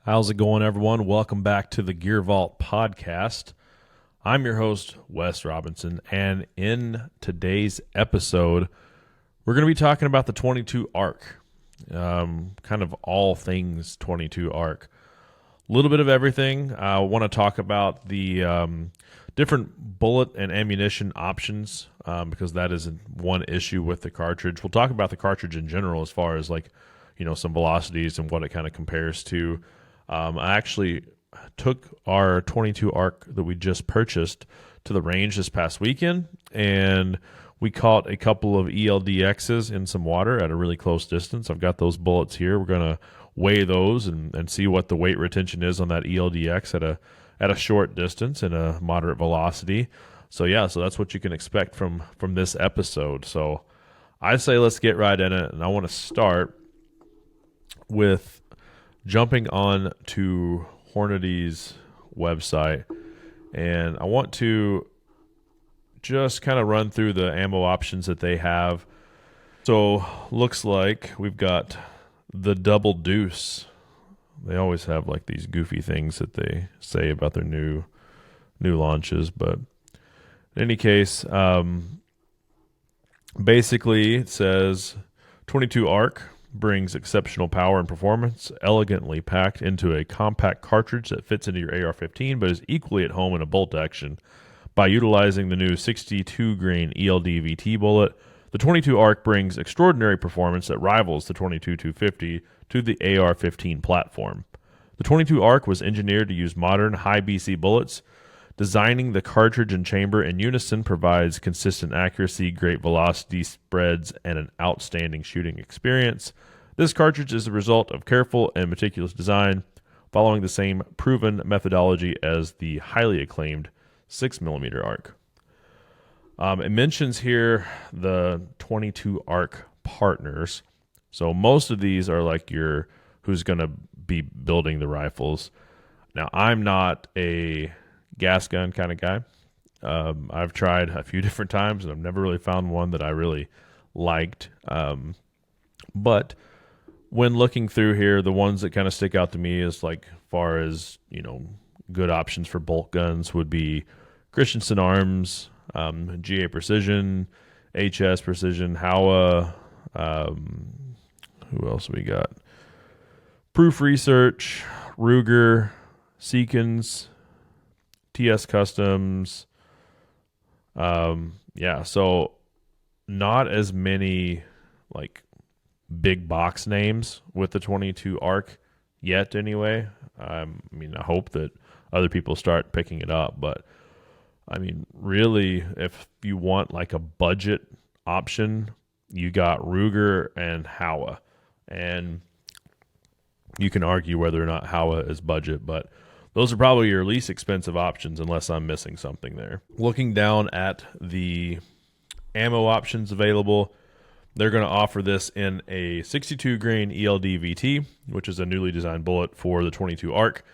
How's it going, everyone? Welcome back to the Gear Vault podcast. I'm your host, Wes Robinson, and in today's episode, we're going to be talking about the 22 ARC, kind of all things 22 ARC. A little bit of everything. I want to talk about the different bullet and ammunition options because that is one issue with the cartridge. We'll talk about the cartridge in general as far as some velocities and what it kind of compares to. I actually took our 22 ARC that we just purchased to the range this past weekend, and we caught a couple of Eld-vts in some water at a really close distance. I've got those bullets here. We're going to weigh those and see what the weight retention is on that Eld-vt at a short distance and a moderate velocity. So that's what you can expect from this episode. So I say let's get right in it, and I want to start with jumping on to Hornady's website, and I want to just kind of run through the ammo options that they have. So looks like we've got the double deuce. They always have like these goofy things that they say about their new launches, but in any case, basically it says 22 ARC brings exceptional power and performance, elegantly packed into a compact cartridge that fits into your AR-15, but is equally at home in a bolt action. By utilizing the new 62 grain Eld-vt bullet, the 22 ARC brings extraordinary performance that rivals the 22-250 to the AR-15 platform. The 22 ARC was engineered to use modern high BC bullets. Designing the cartridge and chamber in unison provides consistent accuracy, great velocity spreads, and an outstanding shooting experience. This cartridge is the result of careful and meticulous design, following the same proven methodology as the highly acclaimed 6mm ARC. It mentions here the 22 ARC partners. So most of these are like who's going to be building the rifles. Now, I'm not a gas gun kind of guy. I've tried a few different times, and I've never really found one that I really liked. But when looking through here, the ones that kind of stick out to me as far as good options for bolt guns would be Christensen Arms, GA Precision, HS Precision, Howa. Who else we got? Proof Research, Ruger, Seekins, TS Customs. So not as many big box names with the 22 ARC yet anyway. I hope that other people start picking it up, but really, if you want a budget option, you got Ruger and Howa, and you can argue whether or not Howa is budget, but those are probably your least expensive options unless I'm missing something there. Looking down at the ammo options available, they're going to offer this in a 62 grain Eld-vt, which is a newly designed bullet for the 22 ARC.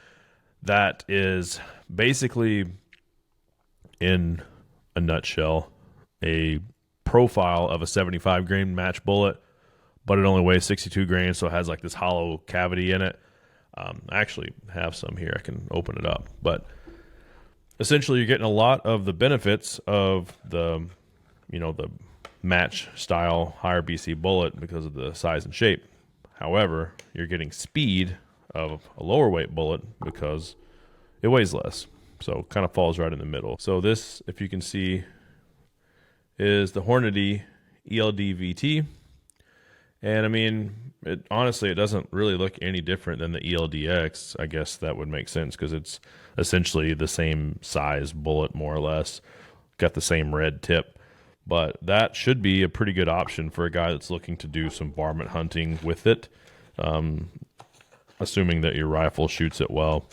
That is basically, in a nutshell, a profile of a 75 grain match bullet, but it only weighs 62 grains, so it has this hollow cavity in it. I actually have some here. I can open it up. But essentially, you're getting a lot of the benefits of the match style higher BC bullet because of the size and shape. However, you're getting speed of a lower weight bullet because it weighs less. So kind of falls right in the middle. So this, if you can see, is the Hornady Eld-vt. And honestly, it doesn't really look any different than the ELDX. I guess that would make sense because it's essentially the same size bullet, more or less. Got the same red tip. But that should be a pretty good option for a guy that's looking to do some varmint hunting with it, assuming that your rifle shoots it well.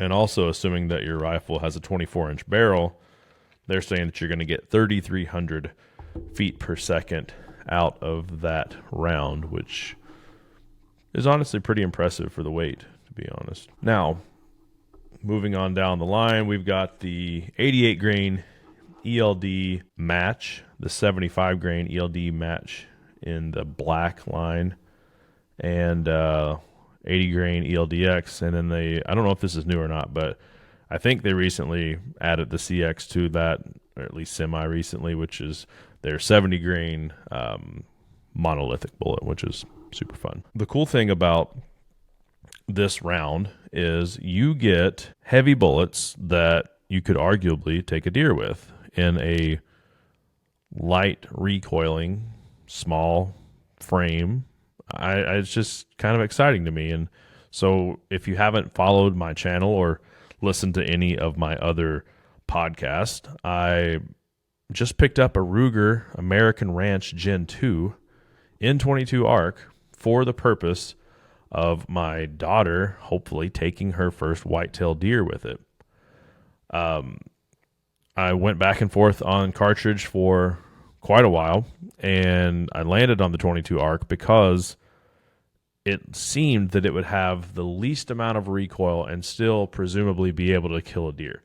And also assuming that your rifle has a 24-inch barrel, they're saying that you're going to get 3,300 feet per second out of that round, which is honestly pretty impressive for the weight, to be honest. Now, moving on down the line, we've got the 88 grain ELD match, the 75 grain ELD match in the black line, and 80 grain ELDX, and then I don't know if this is new or not, but I think they recently added the CX to that, or at least semi-recently, which is their 70 grain monolithic bullet, which is super fun. The cool thing about this round is you get heavy bullets that you could arguably take a deer with in a light recoiling, small frame. It's just kind of exciting to me. And so if you haven't followed my channel or listened to any of my other podcasts, I just picked up a Ruger American Ranch Gen 2 in 22 ARC for the purpose of my daughter hopefully taking her first whitetail deer with it. I went back and forth on Cartridge for quite a while, and I landed on the 22 ARC because it seemed that it would have the least amount of recoil and still presumably be able to kill a deer.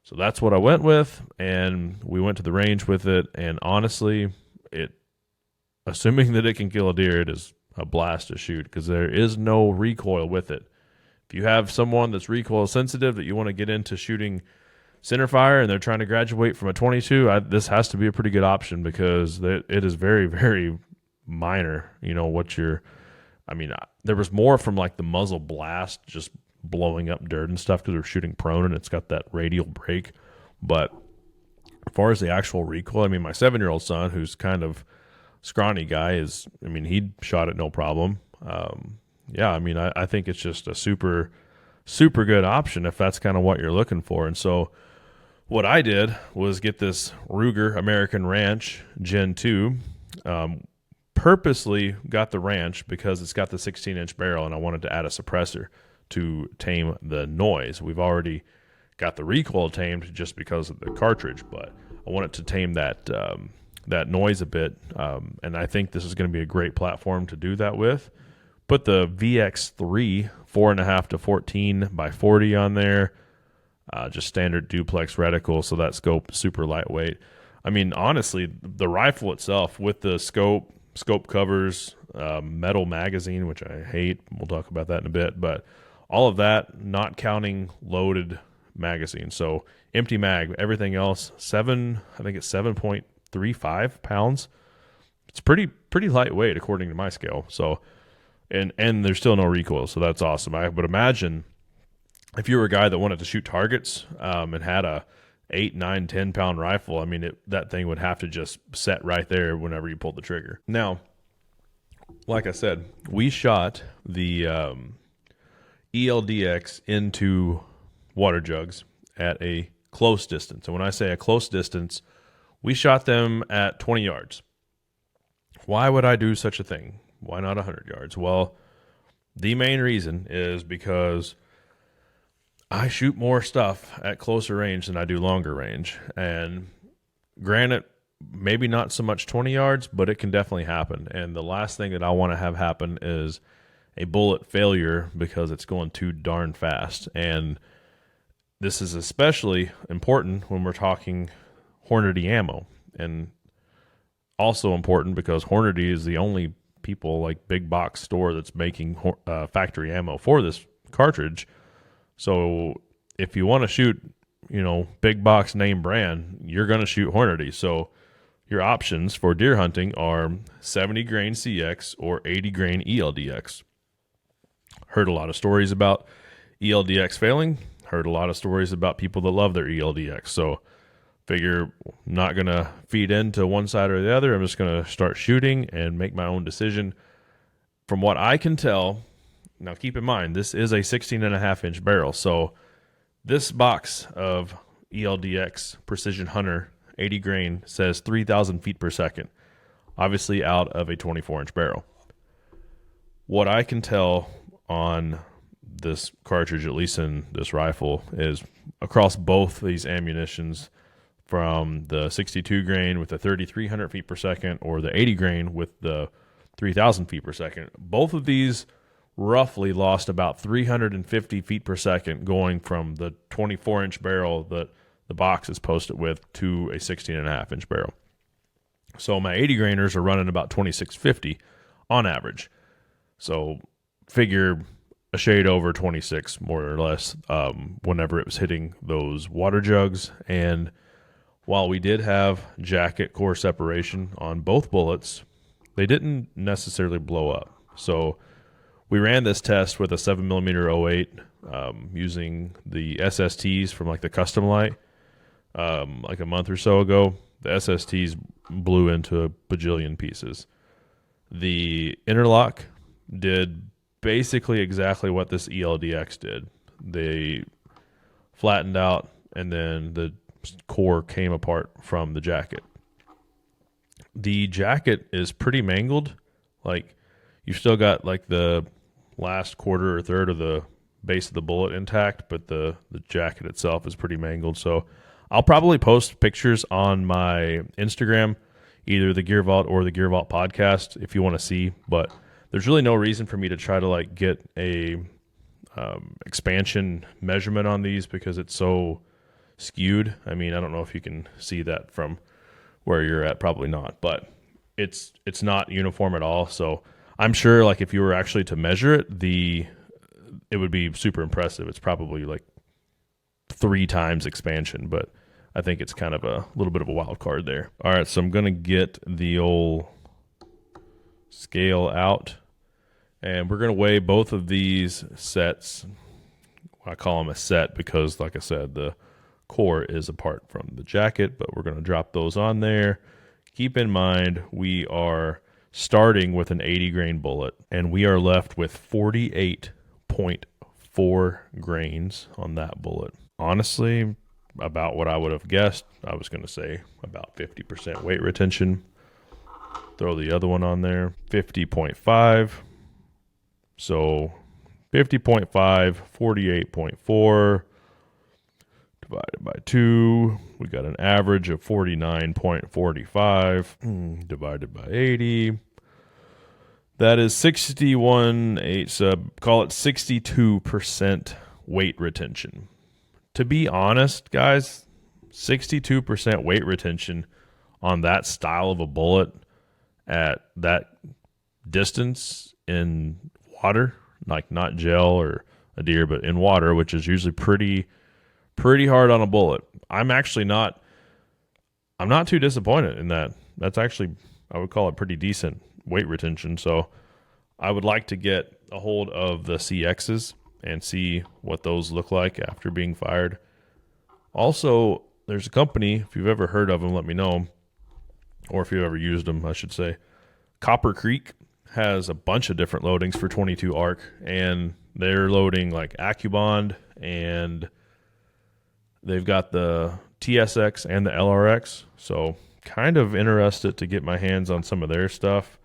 So that's what I went with, and we went to the range with it, and honestly, assuming that it can kill a deer, it is a blast to shoot because there is no recoil with it. If you have someone that's recoil sensitive that you want to get into shooting centerfire and they're trying to graduate from a 22, this has to be a pretty good option because it is very, very minor. There was more from like the muzzle blast just blowing up dirt and stuff because we're shooting prone and it's got that radial break. But as far as the actual recoil, my 7-year-old son, who's kind of scrawny guy, he shot it no problem. I think it's just a super, super good option if that's kind of what you're looking for. And so what I did was get this Ruger American Ranch Gen 2. Purposely got the Ranch because it's got the 16-inch barrel, and I wanted to add a suppressor to tame the noise. We've already got the recoil tamed just because of the cartridge, but I wanted to tame that noise a bit, and I think this is going to be a great platform to do that with. Put the VX3 4.5 to 14 by 40 on there, just standard duplex reticle, so that scope super lightweight. Honestly, the rifle itself with the scope covers, metal magazine, which I hate. We'll talk about that in a bit, but all of that, not counting loaded magazine. So empty mag, everything else, I think it's 7.35 pounds. It's pretty lightweight according to my scale. So, and there's still no recoil, so that's awesome. I would imagine if you were a guy that wanted to shoot targets and had a 8, 9, 10 pound rifle, that thing would have to just set right there whenever you pulled the trigger. Now, like I said, we shot the ELDX into water jugs at a close distance. And when I say a close distance, we shot them at 20 yards. Why would I do such a thing? Why not 100 yards? Well, the main reason is because I shoot more stuff at closer range than I do longer range. And granted, maybe not so much 20 yards, but it can definitely happen. And the last thing that I want to have happen is a bullet failure because it's going too darn fast. And this is especially important when we're talking Hornady ammo. And also important because Hornady is the only big box store that's making factory ammo for this cartridge. So if you want to shoot, big box name brand, you're going to shoot Hornady. So your options for deer hunting are 70 grain CX or 80 grain ELDX. Heard a lot of stories about ELDX failing. Heard a lot of stories about people that love their ELDX. So figure not going to feed into one side or the other. I'm just going to start shooting and make my own decision. From what I can tell, now keep in mind, this is a 16.5-inch barrel. So this box of ELDX Precision Hunter 80 grain says 3,000 feet per second, obviously out of a 24-inch barrel. What I can tell on this cartridge, at least in this rifle, is across both these ammunitions, from the 62 grain with the 3,300 feet per second or the 80 grain with the 3,000 feet per second, both of these roughly lost about 350 feet per second going from the 24-inch barrel that the box is posted with to a 16.5-inch barrel. So my 80 grainers are running about 2650 on average. So figure a shade over 26, more or less, whenever it was hitting those water jugs. And while we did have jacket core separation on both bullets, they didn't necessarily blow up. So we ran this test with a 7mm 08 using the SSTs from like the Custom Light like a month or so ago. The SSTs blew into a bajillion pieces. The interlock did basically exactly what this Eld-vt did. They flattened out, and then the core came apart from the jacket. The jacket is pretty mangled. Like, you've still got like the last quarter or third of the base of the bullet intact, but the jacket itself is pretty mangled. So I'll probably post pictures on my Instagram, either the Gear Vault or the Gear Vault podcast, if you want to see. But there's really no reason for me to try to like get a expansion measurement on these because it's so skewed. I mean, I don't know if you can see that from where you're at, probably not, but it's not uniform at all. So I'm sure like if you were actually to measure it, it would be super impressive. It's probably like 3 times expansion, but I think it's kind of a little bit of a wild card there. All right, so I'm going to get the old scale out, and we're going to weigh both of these sets. I call them a set because, like I said, the core is apart from the jacket, but we're going to drop those on there. Keep in mind, we are starting with an 80 grain bullet, and we are left with 48.4 grains on that bullet. Honestly, about what I would have guessed. I was going to say about 50% weight retention. Throw the other one on there. 50.5. So 50.5, 48.4 divided by 2. We got an average of 49.45 divided by 80. That is 61.8 sub. Call it 62% weight retention. To be honest, guys, 62% weight retention on that style of a bullet at that distance in water, like not gel or a deer, but in water, which is usually pretty hard on a bullet. I'm not too disappointed in that. That's actually, I would call it pretty decent weight retention. So I would like to get a hold of the CXs and see what those look like after being fired. Also, there's a company, if you've ever heard of them, let me know, or if you've ever used them, I should say. Copper Creek has a bunch of different loadings for 22 ARC, and they're loading like AccuBond, and they've got the TSX and the LRX, so kind of interested to get my hands on some of their stuff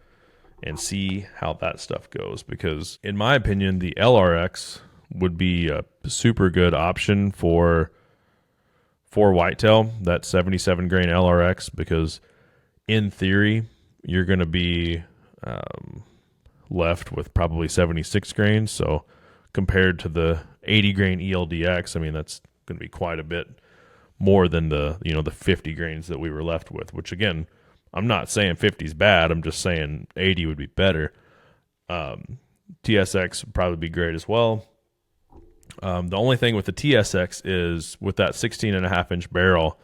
and see how that stuff goes, because in my opinion, the LRX would be a super good option for whitetail, that 77 grain LRX, because in theory, you're going to be left with probably 76 grains. So compared to the 80 grain Eld-vt, I mean, that's going to be quite a bit more than the 50 grains that we were left with, which again, I'm not saying 50 is bad. I'm just saying 80 would be better. TSX would probably be great as well. The only thing with the TSX is with that 16.5-inch barrel,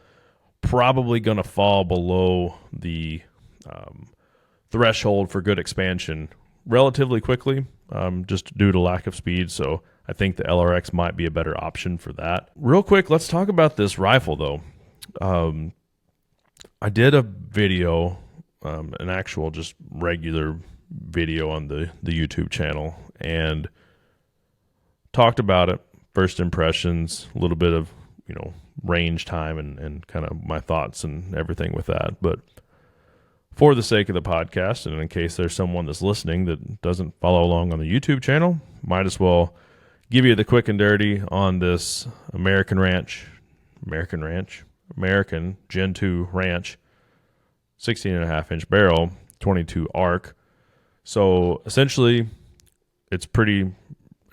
probably going to fall below the threshold for good expansion relatively quickly, just due to lack of speed. So I think the LRX might be a better option for that. Real quick, let's talk about this rifle, though. I did a video, an actual just regular video on the YouTube channel, and talked about it, first impressions, a little bit of, range time and kind of my thoughts and everything with that. But for the sake of the podcast, and in case there's someone that's listening that doesn't follow along on the YouTube channel, might as well give you the quick and dirty on this American Gen 2 Ranch, 16.5-inch barrel, 22 ARC. So essentially, it's pretty.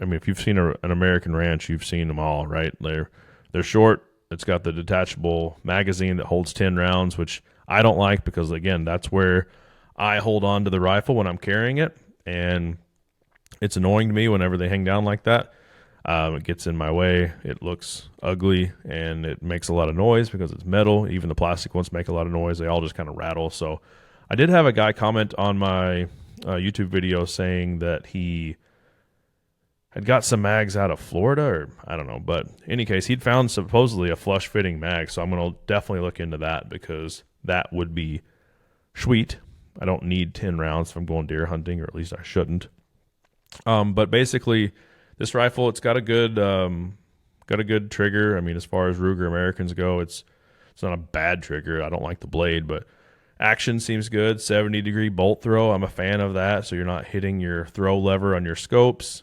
I mean, if you've seen an American Ranch, you've seen them all, right? They're short. It's got the detachable magazine that holds 10 rounds, which I don't like because, again, that's where I hold on to the rifle when I'm carrying it. And It's annoying to me whenever they hang down like that. It gets in my way. It looks ugly, and it makes a lot of noise because it's metal. Even the plastic ones make a lot of noise. They all just kind of rattle. So I did have a guy comment on my YouTube video saying that he had got some mags out of Florida, or I don't know. But in any case, he'd found supposedly a flush-fitting mag. So I'm going to definitely look into that because that would be sweet. I don't need 10 rounds if I'm going deer hunting, or at least I shouldn't. But basically, this rifle, it's got a good trigger. I mean, as far as Ruger Americans go, it's not a bad trigger. I don't like the blade, but action seems good. 70-degree bolt throw, I'm a fan of that. So you're not hitting your throw lever on your scopes.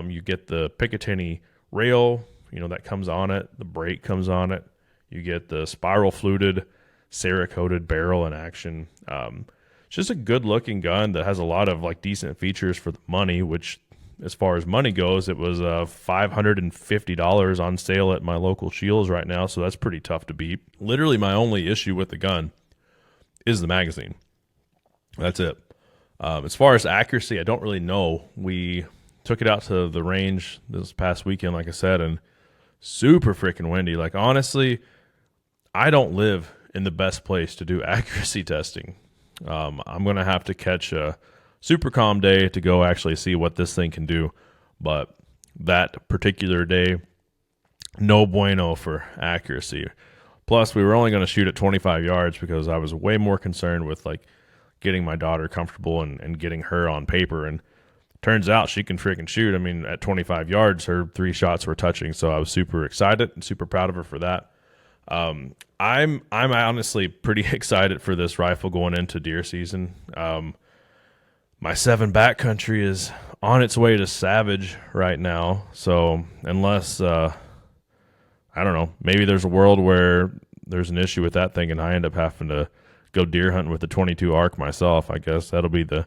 You get the Picatinny rail, that comes on it. The brake comes on it. You get the spiral fluted, Cerakoted barrel in action. It's just a good-looking gun that has a lot of decent features for the money, which, as far as money goes, it was $550 on sale at my local Shields right now, so that's pretty tough to beat. Literally, my only issue with the gun is the magazine. That's it. As far as accuracy, I don't really know. We took it out to the range this past weekend, like I said, and super freaking windy. Honestly, I don't live in the best place to do accuracy testing. I'm going to have to catch a super calm day to go actually see what this thing can do. But that particular day, no bueno for accuracy. Plus, we were only going to shoot at 25 yards because I was way more concerned with getting my daughter comfortable and getting her on paper. And turns out she can freaking shoot. I mean, at 25 yards, her 3 shots were touching. So I was super excited and super proud of her for that. I'm honestly pretty excited for this rifle going into deer season. My 7 backcountry is on its way to savage right now. So unless, I don't know, maybe there's a world where there's an issue with that thing and I end up having to go deer hunting with the 22 ARC myself, I guess that'll be the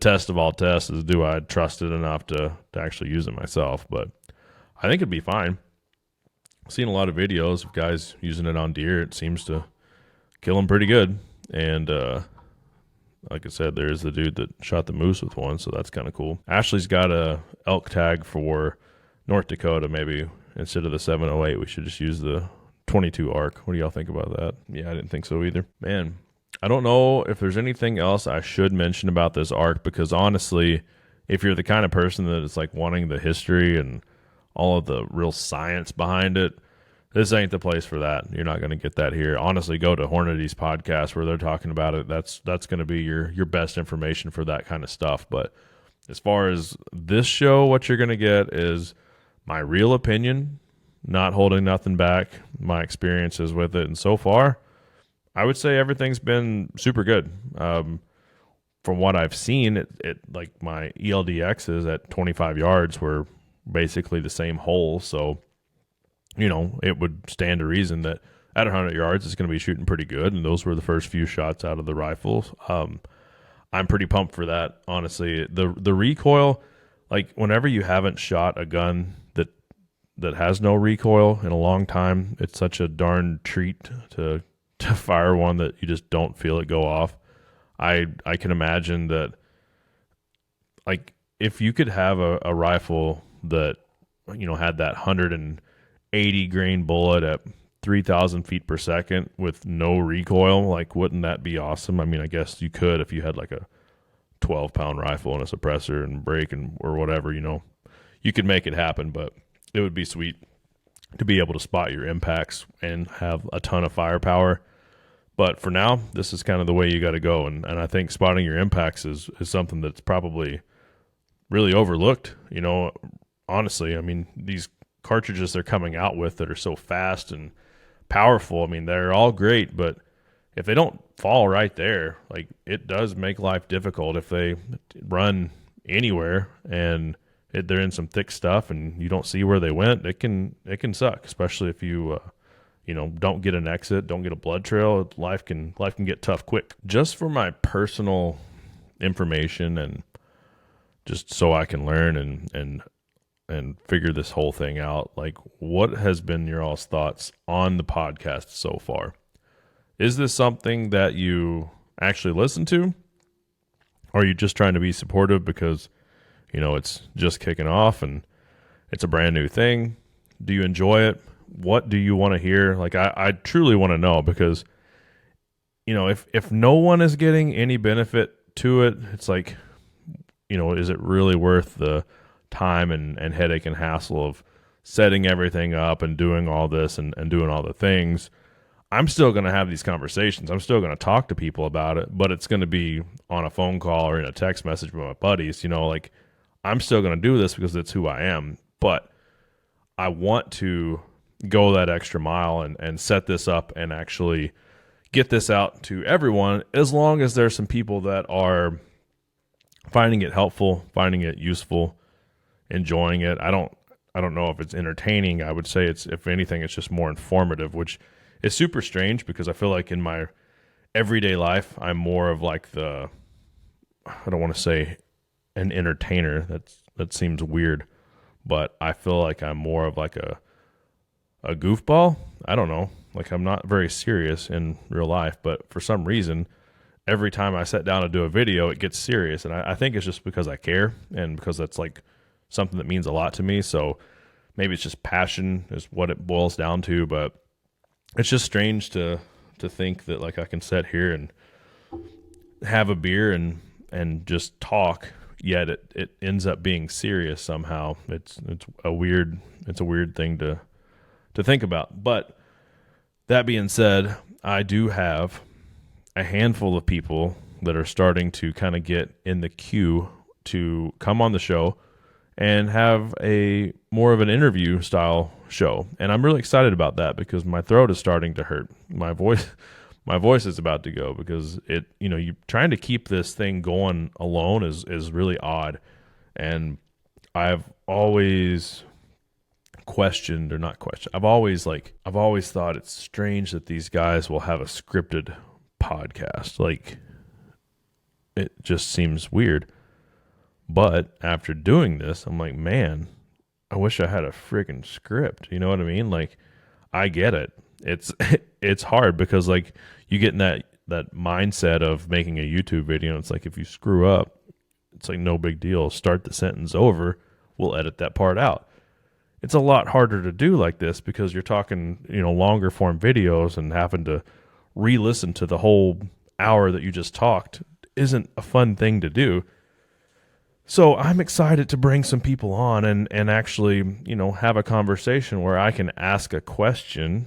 test of all tests, is do I trust it enough to actually use it myself. But I think it'd be fine. I've seen a lot of videos of guys using it on deer. It seems to kill them pretty good. And like I said, there's the dude that shot the moose with one, so that's kind of cool. Ashley's got a elk tag for North Dakota. Maybe instead of the 708, we should just use the 22 ARC. What do y'all think about that? Yeah, I didn't think so either. Man, I don't know if there's anything else I should mention about this ARC, because honestly, if you're the kind of person that is wanting the history and all of the real science behind it, this ain't the place for that. You're not going to get that here. Honestly, go to Hornady's podcast where they're talking about it. That's going to be your best information for that kind of stuff. But as far as this show, what you're going to get is my real opinion, not holding nothing back, my experiences with it. And so far, I would say everything's been super good. From what I've seen, it my ELDXs at 25 yards were basically the same hole. So, it would stand to reason that at 100 yards, it's going to be shooting pretty good. And those were the first few shots out of the rifle. I'm pretty pumped for that, honestly. The recoil, whenever you haven't shot a gun that has no recoil in a long time, it's such a darn treat to fire one that you just don't feel it go off. I can imagine that, if you could have a rifle that, had that 180 grain bullet at 3,000 feet per second with no recoil, wouldn't that be awesome? I mean, I guess you could if you had a 12-pound rifle and a suppressor and brake or whatever, you could make it happen, but it would be sweet to be able to spot your impacts and have a ton of firepower. But for now, this is kind of the way you got to go. And I think spotting your impacts is something that's probably really overlooked. Honestly, I mean, these cartridges they're coming out with that are so fast and powerful, I mean, they're all great, but if they don't fall right there, it does make life difficult. If they run anywhere and they're in some thick stuff and you don't see where they went, it can suck, especially if you don't get an exit, don't get a blood trail. Life can get tough quick. Just for my personal information and just so I can learn and figure this whole thing out, what has been your all's thoughts on the podcast so far? Is this something that you actually listen to? Or are you just trying to be supportive because, It's just kicking off and it's a brand new thing. Do you enjoy it? What do you want to hear? Like, I truly want to know, because, if no one is getting any benefit to it, it's like, is it really worth the time and headache and hassle of setting everything up and doing all this and doing all the things? I'm still going to have these conversations. I'm still going to talk to people about it, but it's going to be on a phone call or in a text message with my buddies. Like, I'm still going to do this because it's who I am, but I want to go that extra mile and set this up and actually get this out to everyone, as long as there's some people that are finding it helpful, finding it useful, enjoying it. I don't know if it's entertaining. I would say if anything, it's just more informative, which is super strange, because I feel like in my everyday life, I'm more of like I don't want to say an entertainer. That seems weird, but I feel like I'm more of like a goofball. I don't know. Like, I'm not very serious in real life, but for some reason, every time I sit down to do a video, it gets serious. And I think it's just because I care, and because that's like something that means a lot to me. So maybe it's just passion is what it boils down to, but it's just strange to think that, like, I can sit here and have a beer and just talk, yet it ends up being serious somehow. It's a weird thing to think about. But that being said, I do have a handful of people that are starting to kind of get in the queue to come on the show and have a more of an interview style show. And I'm really excited about that, because my throat is starting to hurt. My voice is about to go, because you trying to keep this thing going alone is really odd. And I've always I've always thought it's strange that these guys will have a scripted podcast. Like, it just seems weird. But after doing this, I'm like, man, I wish I had a freaking script. You know what I mean? Like, I get it. It's hard, because like you get in that mindset of making a YouTube video. And it's like, if you screw up, it's like no big deal. Start the sentence over. We'll edit that part out. It's a lot harder to do like this, because you're talking, longer form videos, and having to re-listen to the whole hour that you just talked isn't a fun thing to do. So I'm excited to bring some people on and actually, have a conversation where I can ask a question,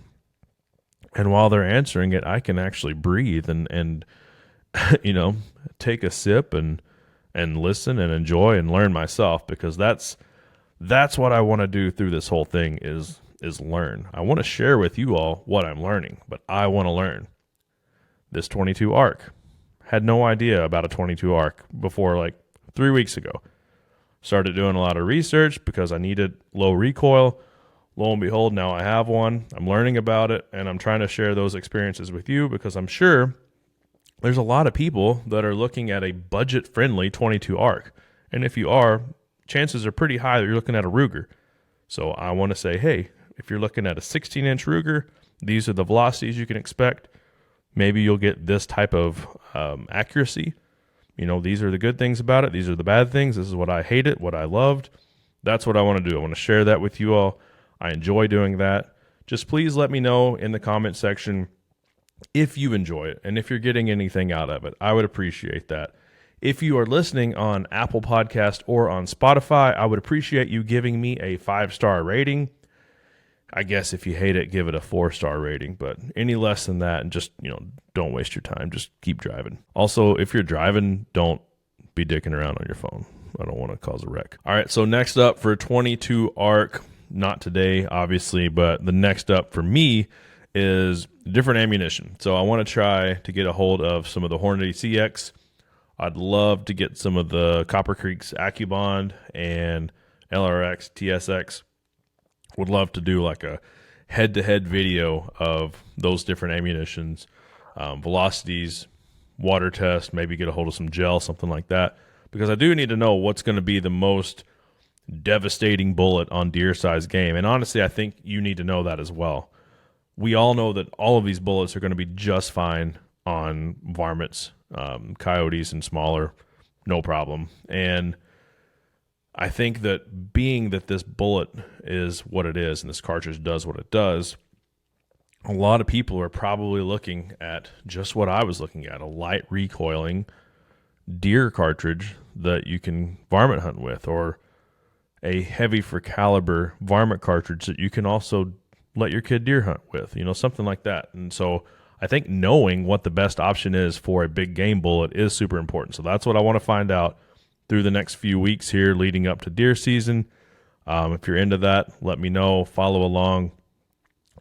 and while they're answering it, I can actually breathe and take a sip and listen and enjoy and learn myself, because that's what I want to do through this whole thing is learn. I want to share with you all what I'm learning, but I want to learn. This 22 arc. Had no idea about a 22 arc before like 3 weeks ago. Started doing a lot of research because I needed low recoil. Lo and behold, now I have one. I'm learning about it, and I'm trying to share those experiences with you, because I'm sure there's a lot of people that are looking at a budget-friendly 22 arc. And if you are, chances are pretty high that you're looking at a Ruger. So I want to say, hey, if you're looking at a 16-inch Ruger, these are the velocities you can expect. Maybe you'll get this type of accuracy. These are the good things about it. These are the bad things. This is what I hated, what I loved. That's what I want to do. I want to share that with you all. I enjoy doing that. Just please let me know in the comment section if you enjoy it and if you're getting anything out of it. I would appreciate that. If you are listening on Apple Podcast or on Spotify, I would appreciate you giving me a 5-star rating. I guess if you hate it, give it a 4-star rating, but any less than that, and just, don't waste your time. Just keep driving. Also, if you're driving, don't be dicking around on your phone. I don't want to cause a wreck. All right, so next up for 22 arc, not today, obviously, but the next up for me is different ammunition. So I want to try to get a hold of some of the Hornady CX. I'd love to get some of the Copper Creek's AccuBond and LRX TSX. Would love to do like a head-to-head video of those different ammunitions, velocities, water test, maybe get a hold of some gel, something like that, because I do need to know what's going to be the most devastating bullet on deer-sized game. And honestly, I think you need to know that as well. We all know that all of these bullets are going to be just fine on varmints, coyotes, and smaller, no problem. And I think that being that this bullet is what it is and this cartridge does what it does, a lot of people are probably looking at just what I was looking at, a light recoiling deer cartridge that you can varmint hunt with, or a heavy for caliber varmint cartridge that you can also let your kid deer hunt with, something like that. And so I think knowing what the best option is for a big game bullet is super important. So that's what I want to find out through the next few weeks here leading up to deer season. If you're into that, let me know, follow along.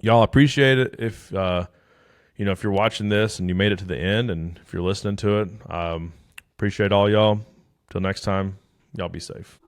Y'all, appreciate it if if you're watching this and you made it to the end, and if you're listening to it, appreciate all y'all. Till next time, y'all be safe.